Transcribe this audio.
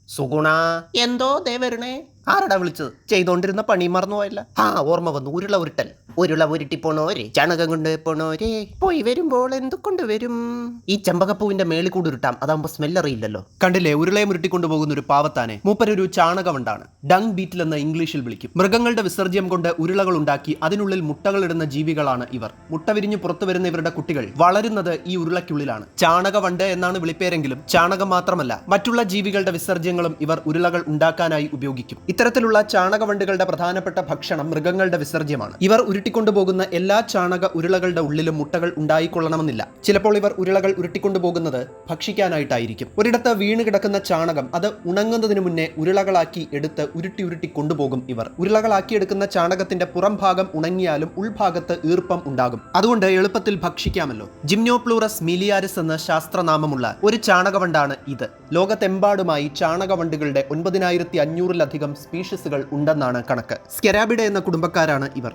സുഗുണ, എന്തോ ദേ വരണേ. ആരടാ വിളിച്ചത്? ചെയ്തോണ്ടിരുന്ന പണി മറന്നുപോയല്ല. ഓർമ്മ വന്നു. ഉരുള ഉരുട്ടൽ. ഉരുള ഉരുട്ടി പോണോരെ, ചണകം കൊണ്ട് പോണോരെ, പോയി വരുമ്പോൾ എന്തു കൊണ്ടുവരും? ഈ ചെമ്പകപ്പൂവിന്റെ മേളിൽ കൂടി ഉരുട്ടാം, അതാകുമ്പോ സ്മെല്ലറിയില്ലല്ലോ. കണ്ടില്ലേ, ഉരുളയെ ഉരുട്ടിക്കൊണ്ടു പോകുന്ന ഒരു പാവത്താനെ. മൂപ്പരൊരു ചാണകമുണ്ടാണ്. ഡങ് ബീറ്റിൽ എന്ന് ഇംഗ്ലീഷിൽ വിളിക്കും. മൃഗങ്ങളുടെ വിസർജ്യം കൊണ്ട് ഉരുളകൾ ഉണ്ടാക്കി അതിനുള്ളിൽ മുട്ടകളിടുന്ന ജീവികളാണ് ഇവർ. മുട്ട വിരിഞ്ഞ് പുറത്തു വരുന്ന ഇവരുടെ കുട്ടികൾ വളരുന്നത് ഈ ഉരുളയ്ക്കുള്ളിലാണ്. ചാണകവണ്ട് എന്നാണ് വിളിപ്പേരെങ്കിലും ചാണകം മാത്രമല്ല, മറ്റുള്ള ജീവികളുടെ വിസർജ്യങ്ങളും ഇവർ ഉരുളകൾ ഉണ്ടാക്കാനായി ഉപയോഗിക്കും. ഇത്തരത്തിലുള്ള ചാണകവണ്ടുകളുടെ പ്രധാനപ്പെട്ട ഭക്ഷണം മൃഗങ്ങളുടെ വിസർജ്യമാണ്. ഇവർ ഉരുട്ടിക്കൊണ്ടുപോകുന്ന എല്ലാ ചാണക ഉരുളകളുടെ ഉള്ളിലും മുട്ടകൾ ഉണ്ടായിക്കൊള്ളണമെന്നില്ല. ചിലപ്പോൾ ഇവർ ഉരുളകൾ ഉരുട്ടിക്കൊണ്ടുപോകുന്നത് ഭക്ഷിക്കാനായിട്ടായിരിക്കും. ഒരിടത്ത് വീണ് കിടക്കുന്ന ചാണകം അത് ഉണങ്ങുന്നതിന് മുന്നേ ഉരുളകളാക്കി എടുത്ത് ഉരുട്ടി കൊണ്ടുപോകും ഇവർ. ഉരുളകളാക്കി എടുക്കുന്ന ചാണകത്തിന്റെ പുറം ഭാഗം ഉണങ്ങിയാലും ഉൾഭാഗത്ത് ഈർപ്പം ഉണ്ടാകും. അതുകൊണ്ട് എളുപ്പത്തിൽ ഭക്ഷിക്കാമല്ലോ. ജിംനോപ്ലൂറസ് മിലിയാരിസ് എന്ന ശാസ്ത്രനാമമുള്ള ഒരു ചാണകവണ്ടാണ് ഇത്. ലോകത്തെമ്പാടുമായി ചാണകവണ്ടുകളുടെ 9500-ലധികം സ്പീഷീസുകൾ ഉണ്ടെന്നാണ് കണക്ക്. സ്കെരാബിഡ എന്ന കുടുംബക്കാരാണ് ഇവർ.